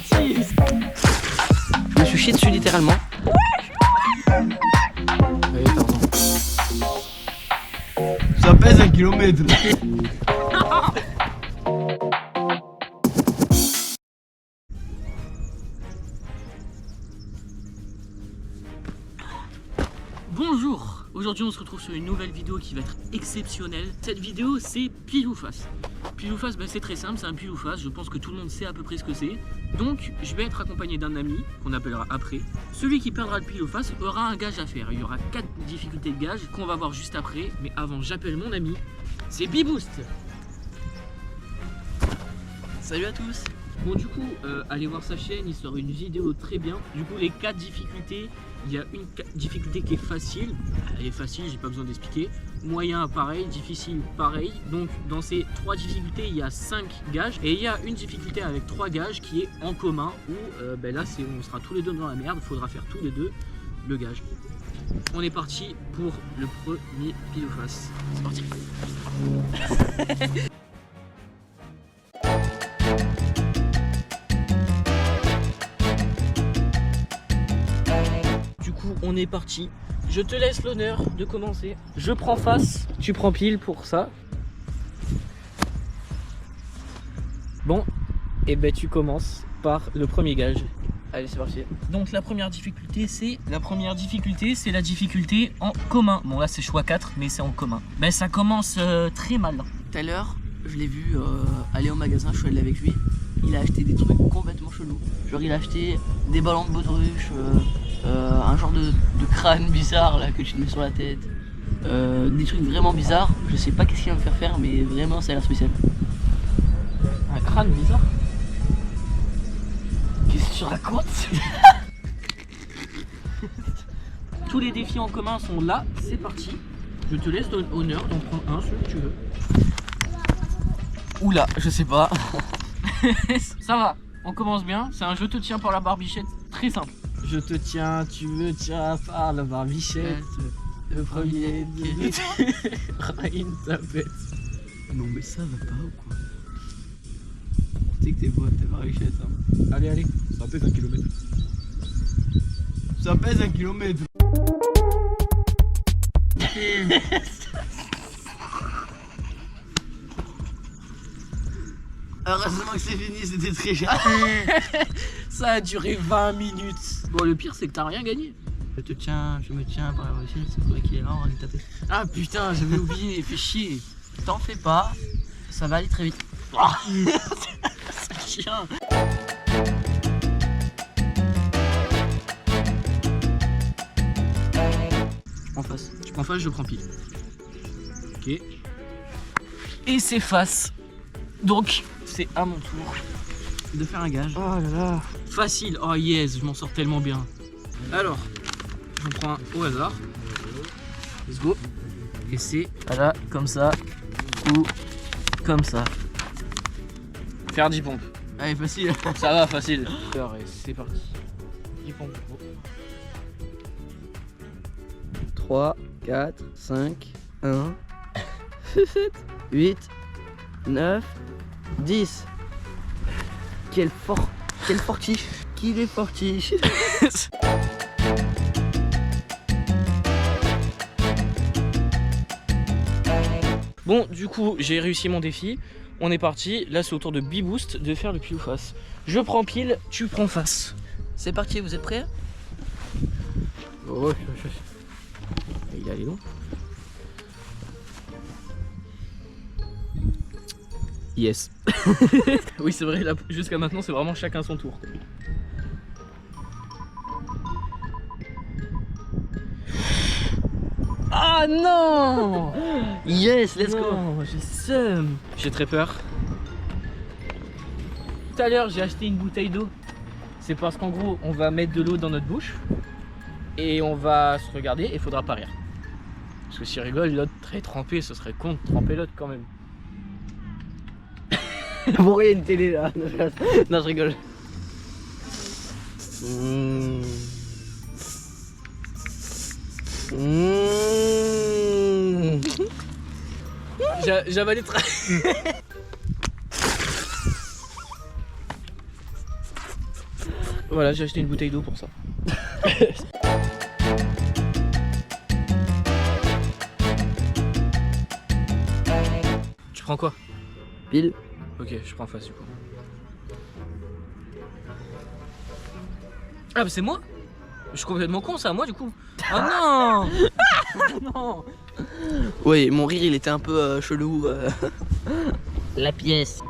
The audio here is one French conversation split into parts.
traumatise. Je me suis chié dessus littéralement. Allez, pardon. Ça pèse 1 kilomètre. Bonjour, aujourd'hui on se retrouve sur une nouvelle vidéo qui va être exceptionnelle. Cette vidéo c'est pile ou face. Pile ou face, c'est très simple, c'est un pile ou face. Je pense que tout le monde sait à peu près ce que c'est. Donc je vais être accompagné d'un ami qu'on appellera après. Celui qui perdra le pile ou face aura un gage à faire. Il y aura 4 difficultés de gage qu'on va voir juste après. Mais avant, j'appelle mon ami, c'est Biboost. Salut à tous. Bon du coup, allez voir sa chaîne, il sort une vidéo très bien. Du coup les 4 difficultés, il y a une difficulté qui est facile. Elle est facile, j'ai pas besoin d'expliquer. Moyen pareil, difficile pareil. Donc dans ces 3 difficultés, il y a 5 gages. Et il y a une difficulté avec 3 gages qui est en commun. Où là on sera tous les deux dans la merde, il faudra faire tous les deux le gage. On est parti pour le premier pile ou face. C'est parti. On est parti. Je te laisse l'honneur de commencer. Je prends face, tu prends pile pour ça. Bon, et ben tu commences par le premier gage. Allez, c'est parti. Donc la première difficulté, c'est la difficulté en commun. Bon là c'est choix 4, mais c'est en commun. Ben ça commence très mal. Tout à l'heure, je l'ai vu aller au magasin, je suis allé avec lui. Il a acheté des trucs complètement chelous. Genre il a acheté des ballons de baudruche, un genre de crâne bizarre là que tu te mets sur la tête. Des trucs vraiment bizarres. Je sais pas qu'est-ce qu'il va me faire faire, mais vraiment ça a l'air spécial. Un crâne bizarre? Qu'est-ce que tu racontes? Tous les défis en commun sont là, c'est parti. Je te laisse l'honneur d'en prendre un, celui que tu veux. Oula, je sais pas. Ça va, on commence bien. C'est un je te tiens par la barbichette très simple. Je te tiens, tu me tiens par la barbichette. Le premier de une tapette. Non mais ça va pas ou quoi? Tu sais que t'es bonne ta barbichette. Hein. Allez, allez. Ça pèse 1 kilomètre. Ça pèse 1 kilomètre. Heureusement que c'est fini, c'était très cher. Ça a duré 20 minutes. Bon, le pire, c'est que t'as rien gagné. Je te tiens, je me tiens par la barbichette, c'est vrai qu'il est là, on va lui taper. Ah putain, j'avais oublié, fais chier. T'en fais pas, ça va aller très vite. C'est chiant. Je prends face. Tu prends face, je prends pile. Ok. Et c'est face. Donc, c'est à mon tour de faire un gage. Oh là là. Facile. Oh yes, je m'en sors tellement bien. Alors, j'en prends un au hasard. Let's go. Et c'est Voilà, comme ça, ou comme ça. faire 10 pompes. Allez, facile. Ça va, facile. Alors, c'est parti. 10 pompes. 3, 4, 5, 1, 7, 8, 9, 10. Quel fortiche. Qu'il est fortiche. Bon, du coup, j'ai réussi mon défi. On est parti. Là, c'est au tour de Biboost de faire le pile ou face. Je prends pile, tu prends face. C'est parti, vous êtes prêts? Oh, il est allé long. Yes. Oui, c'est vrai, jusqu'à maintenant, c'est vraiment chacun son tour. Ah non! Yes, let's go. Non, j'ai seum. J'ai très peur. Tout à l'heure, j'ai acheté une bouteille d'eau. C'est parce qu'en gros, on va mettre de l'eau dans notre bouche et on va se regarder et il faudra pas rire. Parce que si on rigole, l'autre très trempé, ce serait con de tremper l'autre quand même. Bon, il y a une télé là. Non, je rigole. J'avalais très... Voilà, j'ai acheté une bouteille d'eau pour ça. Tu prends quoi? Pile. Ok, je prends face du coup. Ah bah c'est moi? Je suis complètement con, c'est à moi du coup. Ah non. Non. Oui, mon rire il était un peu chelou. La pièce.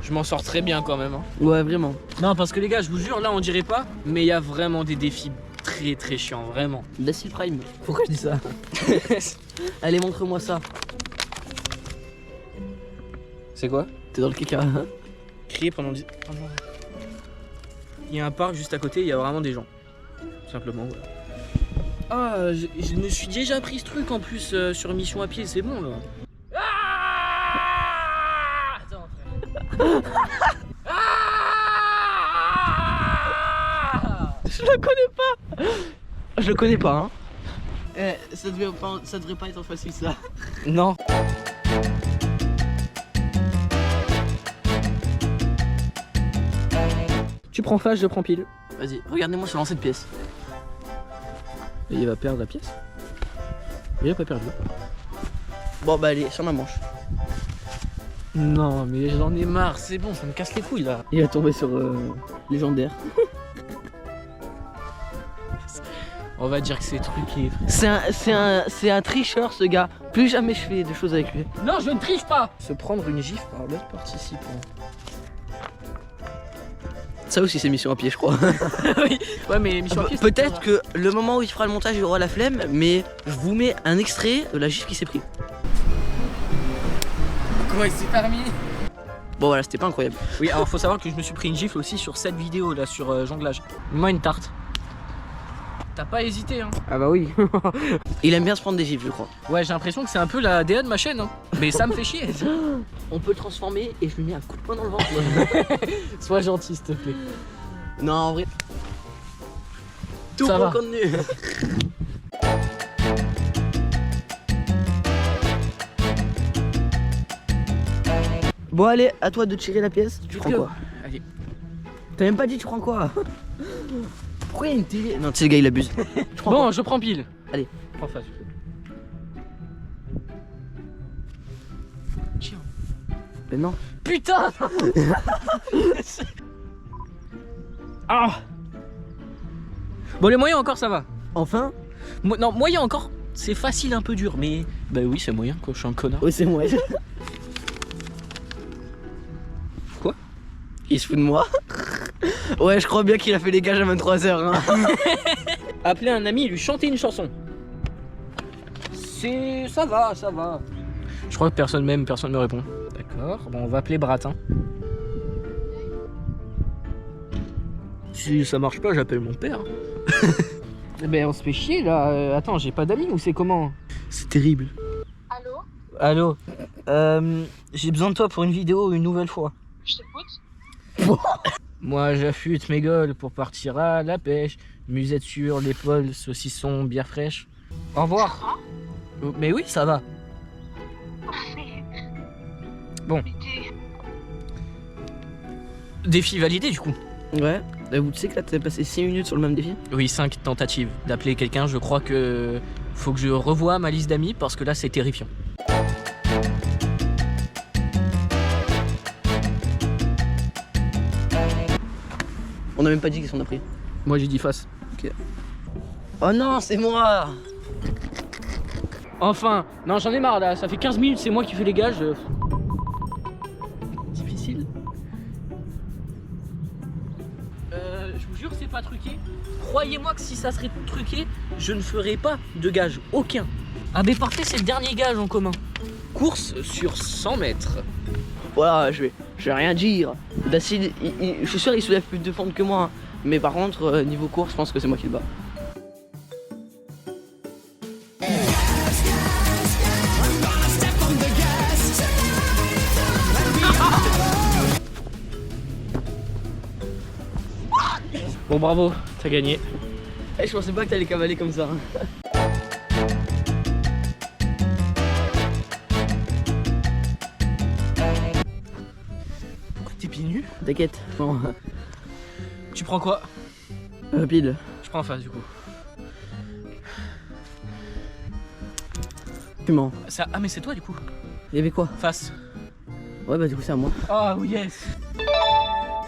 Je m'en sors très bien quand même. Hein. Ouais, vraiment. Non, parce que les gars, je vous jure, là on dirait pas, mais il y a vraiment des défis très très chiants, vraiment. Dacil Prime. Pourquoi je dis ça? Allez, montre-moi ça. C'est quoi? T'es dans le caca. Crier pendant 10... Oh non. Il y a un parc juste à côté, il y a vraiment des gens. Tout simplement, voilà. Ah, je me suis déjà appris ce truc en plus sur Mission à pied, c'est bon là. Ah attends, frère. Ah Je le connais pas. Je le connais pas, hein. Ça devrait pas être facile ça. Non. Tu prends face, je prends pile. Vas-y, regardez-moi sur lancer de pièce. Et il va perdre la pièce. Il a pas perdu. Bon bah allez, sur ma manche. Non, mais j'en ai marre, c'est bon, ça me casse les couilles là. Il va tomber sur légendaire. On va dire que c'est truqué. C'est un tricheur ce gars. Plus jamais je fais de choses avec lui. Non, je ne triche pas. Se prendre une gifle par l'autre participant. Ça aussi c'est mission à pied je crois. Oui, ouais mais mission à pied. Peut-être que le moment où il fera le montage il aura la flemme, mais je vous mets un extrait de la gifle qui s'est pris. Comment il s'est permis? Bon voilà, c'était pas incroyable. Oui, alors faut savoir que je me suis pris une gifle aussi sur cette vidéo là, sur jonglage. Moi une tarte. T'as pas hésité hein? Ah bah oui. Il aime bien se prendre des gifles je crois. Ouais, j'ai l'impression que c'est un peu la DA de ma chaîne hein. Mais ça me fait chier. On peut le transformer et je lui mets un coup de poing dans le ventre. Sois gentil s'il te plaît. Non en vrai. Tout Ça pour va. le contenu. Bon allez, à toi de tirer la pièce. Tu prends quoi? Allez. T'as même pas dit tu prends quoi? Pourquoi il y a une télé? Non, tu sais le gars il abuse. Tu prends Bon, quoi? je prends pile. Allez. Prends face. Tiens. Mais non. Putain. Ah. Bon les moyens encore ça va. Enfin? Non, moyen encore, c'est facile un peu dur, mais bah oui c'est moyen quoi, je suis un connard. Oui c'est moi. Quoi? Il se fout de moi? Ouais je crois bien qu'il a fait les gages à 23h hein. Appeler un ami et lui chanter une chanson. Ça va, ça va. Je crois que personne m'aime, personne me répond. D'accord, bon on va appeler Bratin. Si ça marche pas, j'appelle mon père. Eh ben on se fait chier là. Attends, j'ai pas d'amis ou c'est comment? C'est terrible. Allô. J'ai besoin de toi pour une vidéo une nouvelle fois. Je t'écoute. Moi j'affûte mes gueules pour partir à la pêche. Musette sur l'épaule, saucisson, bière fraîche. Au revoir. Mais oui, ça va. Bon. Défi validé du coup. Ouais. Vous tu sais que là t'as passé 6 minutes sur le même défi? Oui, 5 tentatives d'appeler quelqu'un. Je crois que faut que je revoie ma liste d'amis parce que là c'est terrifiant. On a même pas dit qu'est-ce qu'on a pris. Moi j'ai dit face. Ok. Oh non, c'est moi! Enfin, non j'en ai marre là, ça fait 15 minutes, c'est moi qui fais les gages. Difficile. Je vous jure c'est pas truqué. Croyez-moi que si ça serait truqué, je ne ferais pas de gage, aucun. Ah mais parfait, c'est le dernier gage en commun. Course sur 100 mètres. Voilà, je vais rien dire. Dacil, je suis sûr il soulève plus de fente que moi. Hein. Mais par contre, niveau course, je pense que c'est moi qui le bats. Bon bravo, t'as gagné. Eh, je pensais pas que t'allais cavaler comme ça. Hein. pieds nus. T'inquiète. Bon. Tu prends quoi? Pile. Je prends en face du coup. Tu mens. Ça... Ah mais c'est toi du coup. Il y avait quoi? Face. Ouais bah du coup c'est à moi. Ah oui yes.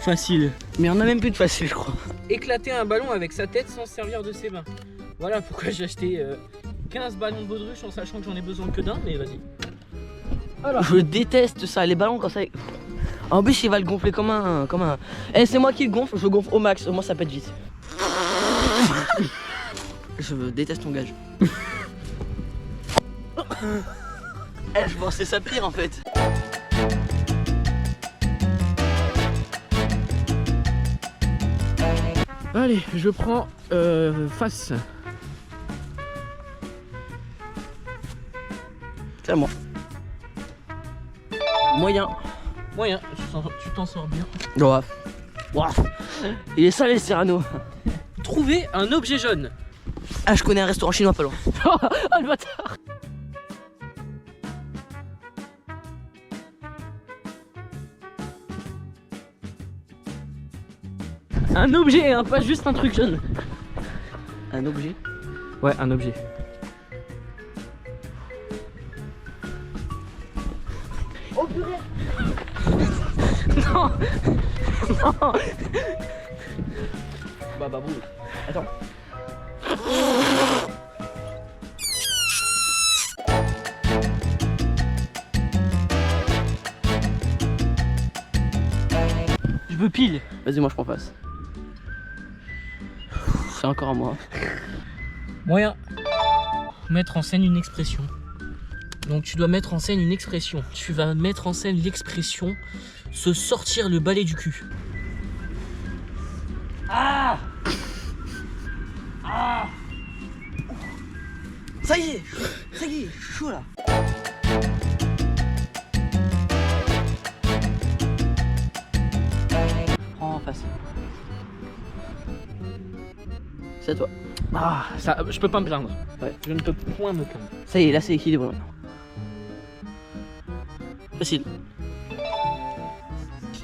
Facile. Mais on a même plus de facile je crois. Éclater un ballon avec sa tête sans se servir de ses mains. Voilà pourquoi j'ai acheté 15 ballons de baudruche en sachant que j'en ai besoin que d'un, mais vas-y. Alors. Je déteste ça, les ballons quand ça. En plus il va le gonfler comme un. Eh c'est moi qui le gonfle, je le gonfle au max, au moins ça pète vite. Je déteste ton gage. Eh je pensais ça pire en fait. Allez, je prends face. C'est à moi. Moyen. Moyen, tu t'en sors bien. Ouais. Ouah. Il est salé Cyrano. Trouver un objet jaune. Ah je connais un restaurant chinois pas loin. Oh le bâtard. Un objet, hein, pas juste un truc jaune. Un objet. Ouais, un objet. Oh purée. Non. Non. Bah boum. Attends. Je veux pile. Vas-y moi je prends face. C'est encore à moi. Moyen. Mettre en scène une expression. Donc tu dois mettre en scène une expression. Tu vas mettre en scène l'expression se sortir le balai du cul. Ah. Ah. Ça y est, je suis chaud là. Prends en face. C'est à toi. Ah, ça, je peux pas me plaindre. Ouais. Je ne peux point me plaindre. Ça y est, là c'est équilibré maintenant. Facile.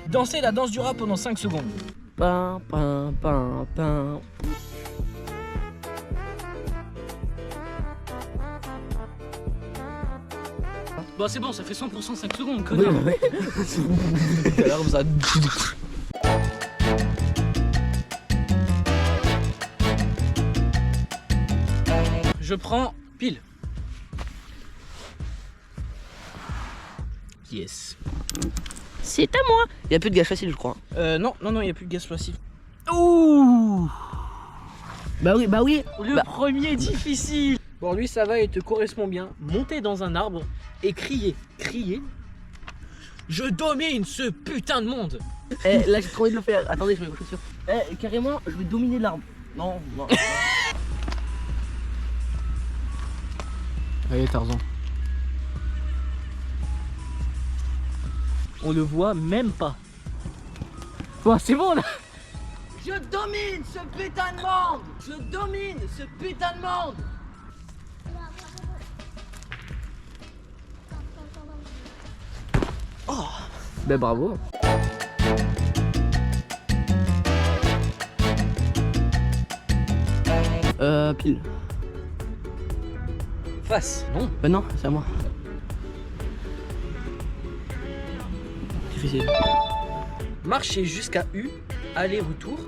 Danser la danse du rap pendant 5 secondes. Pin, pin, pin, pin. Bon, c'est bon, ça fait 100% 5 secondes, connard. Alors ça. Je prends pile. Yes. C'est à moi. Il y a plus de gage facile, je crois. Non, il n'y a plus de gaz facile. Ouh. Bah oui. Le Bah. premier difficile. Bon, lui, ça va et te correspond bien. Monter dans un arbre et crier. Je domine ce putain de monde. Eh, là j'ai trop envie de le faire. Attendez, je mets vos chaussures. Eh, carrément, je vais dominer l'arbre. Non. Allez, Tarzan. On le voit même pas. Bon, c'est bon là. Je domine ce putain de monde. Je domine ce putain de monde. Ben bravo. Pile. Face. Non. Bah non, c'est à moi. Difficile. Marcher jusqu'à U, aller-retour,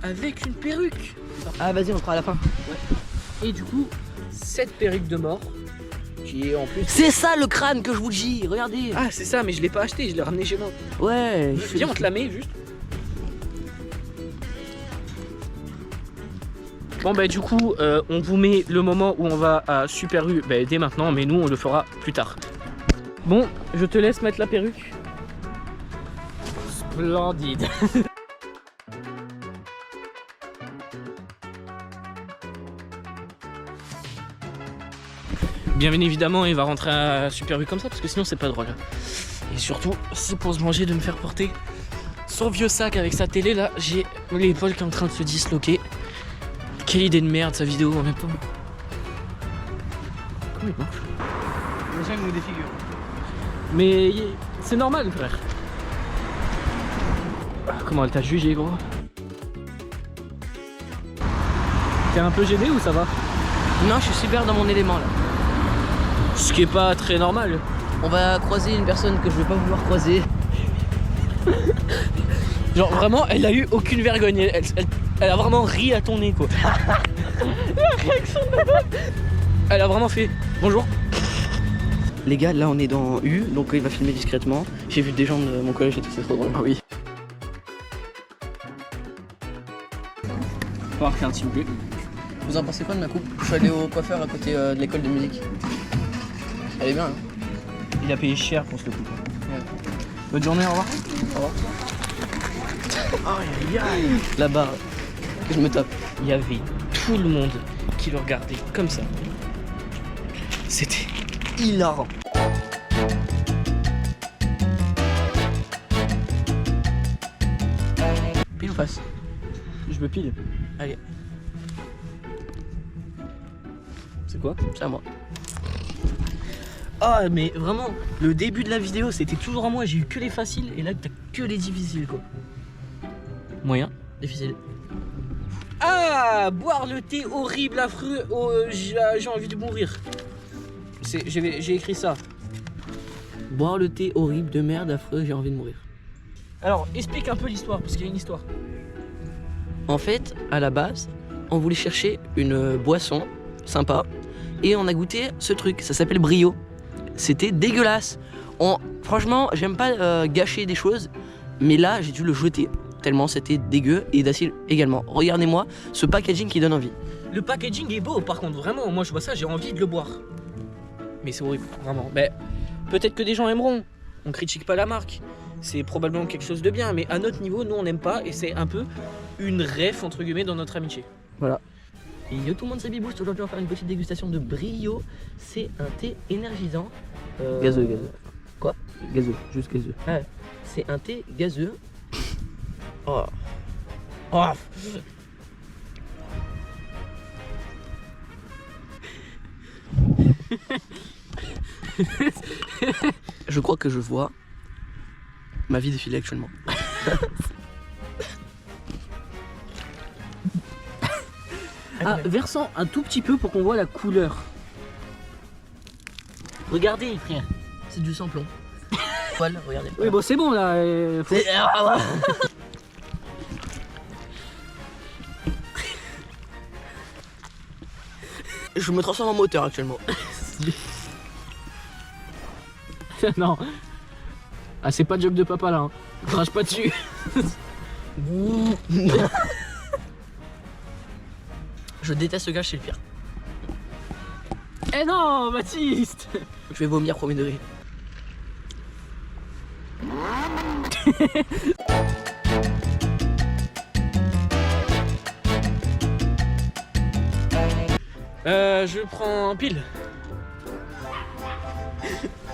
avec une perruque. Ah vas-y, on fera à la fin. Et du coup, cette perruque de mort, qui est en plus... C'est ça le crâne que je vous dis, regardez. Ah, c'est ça, mais je l'ai pas acheté, je l'ai ramené chez moi. Ouais. Viens, on te la met juste. Bon bah du coup, on vous met le moment où on va à Super U dès maintenant, mais nous on le fera plus tard. Bon, je te laisse mettre la perruque. Splendide. Bien évidemment, il va rentrer à Super U comme ça, parce que sinon c'est pas drôle. Et surtout, c'est pour se manger de me faire porter son vieux sac avec sa télé là. J'ai l'épaule qui est en train de se disloquer. Quelle idée de merde sa vidéo en même temps. Comment il marche? Déjà il me défigure. Mais c'est normal frère. Comment elle t'a jugé, gros? T'es un peu gêné ou ça va? Non, je suis super dans mon élément là. Ce qui est pas très normal. On va croiser une personne que je vais pas vouloir croiser. Genre vraiment, elle a eu aucune vergogne. Elle a vraiment ri à ton nez, quoi. La réaction de la meuf. Elle a vraiment fait bonjour. Les gars, là on est dans U, donc il va filmer discrètement. J'ai vu des gens de mon collège et tout, c'est trop drôle. Ah oui. On va faire un petit peu. Vous en pensez quoi de ma coupe? Je suis allé au coiffeur à côté de l'école de musique. Elle est bien, hein? Il a payé cher pour ce coup. Ouais. Bonne journée, au revoir. Au revoir. Aïe aïe aïe. La barre que je me tape. Il y avait tout le monde qui le regardait comme ça. C'était hilarant. Pile ou face? Je me pile. Allez, C'est quoi? c'est à moi. Ah mais vraiment, le début de la vidéo c'était toujours à moi, j'ai eu que les faciles et là t'as que les difficiles quoi. Moyen. Difficile. Ah, boire le thé horrible, affreux, j'ai envie de mourir. J'ai écrit ça. Boire le thé horrible de merde affreux, j'ai envie de mourir. Alors, explique un peu l'histoire, parce qu'il y a une histoire. En fait, à la base, on voulait chercher une boisson sympa et on a goûté ce truc, ça s'appelle Brio. C'était dégueulasse. Franchement, j'aime pas gâcher des choses, mais là, j'ai dû le jeter tellement c'était dégueu et d'acide également. Regardez-moi ce packaging qui donne envie. Le packaging est beau, par contre, vraiment, moi je vois ça, j'ai envie de le boire. Mais c'est horrible, vraiment. Mais peut-être que des gens aimeront. On critique pas la marque. C'est probablement quelque chose de bien, mais à notre niveau, nous on n'aime pas et c'est un peu une ref entre guillemets dans notre amitié. Voilà. Et yo tout le monde, c'est Biboost. Aujourd'hui on va faire une petite dégustation de Brio. C'est un thé énergisant. Gazeux. Quoi? Gazeux, juste gazeux. Ah, c'est un thé gazeux. Oh. Oh. Je crois que je vois ma vie défiler actuellement. Ah, versant un tout petit peu pour qu'on voit la couleur. Regardez, frère. C'est du samplon. Voilà, regardez. Oui, bon, c'est bon là. Je me transforme en moteur actuellement. Non. Ah, c'est pas de joke de papa là. Hein. Crache pas dessus. Je déteste ce gars, c'est le pire. Eh non, Baptiste. Je vais vomir premier degré. Je prends pile.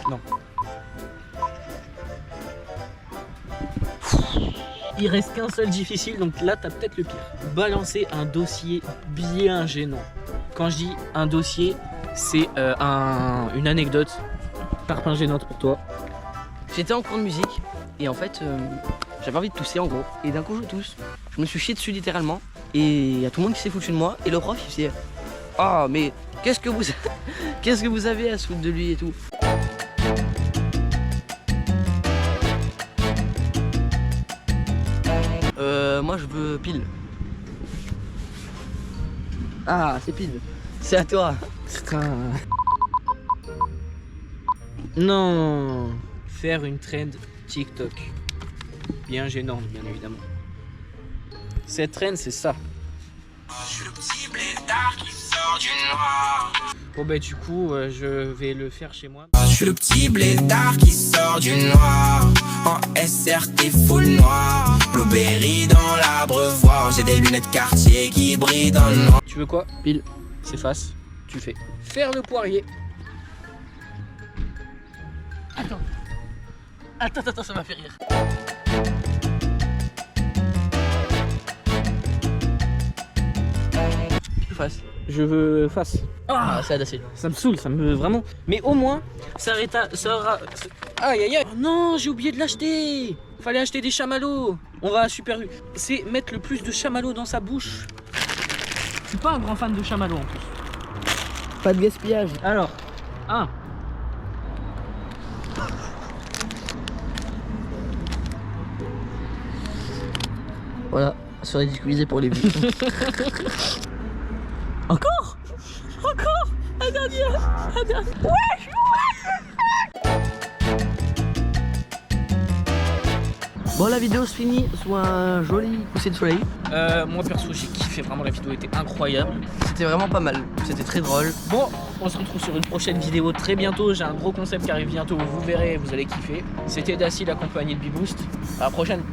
Non. Il reste qu'un seul difficile, donc là t'as peut-être le pire. Balancer un dossier bien gênant. Quand je dis un dossier, c'est une anecdote parpaing gênante pour toi. J'étais en cours de musique et en fait j'avais envie de tousser en gros. Et d'un coup je tousse. Je me suis chié dessus littéralement. Et il y a tout le monde qui s'est foutu de moi. Et le prof il s'est... Ah mais qu'est-ce que vous avez à se foutre de lui et tout. Moi je veux pile. Ah c'est pile. C'est à toi. Putain. Non. Faire une trend TikTok. Bien gênante, bien évidemment. Cette trend, c'est ça. Je suis le petit blédard qui sort du noir. Bon bah du coup, je vais le faire chez moi. Je suis le petit blédard qui sort du noir. En SRT full noir. Blueberry dans l'abreuvoir. J'ai des lunettes quartier qui brillent dans le noir. Tu veux quoi? Pile. C'est face. Tu fais. Faire le poirier. Attends, ça m'a fait rire. Pile ou face? Je veux face. Ah, c'est assez. Ça me saoule, ça me vraiment. Mais au moins, ça aura. Aïe aïe aïe. Oh non, j'ai oublié de l'acheter. Fallait acheter des chamallows. On va à Super U. C'est mettre le plus de chamallow dans sa bouche. Je suis pas un grand fan de chamallow en plus. Pas de gaspillage. Alors, 1. Voilà, se ridiculiser pour les vues. Encore. Un dernier. Bon, la vidéo se finit sous un joli coucher de soleil. Moi perso j'ai kiffé, vraiment la vidéo était incroyable. C'était vraiment pas mal, c'était très drôle. Bon, on se retrouve sur une prochaine vidéo très bientôt. J'ai un gros concept qui arrive bientôt, vous verrez, vous allez kiffer. C'était Dacil accompagné de Beboost. À la prochaine.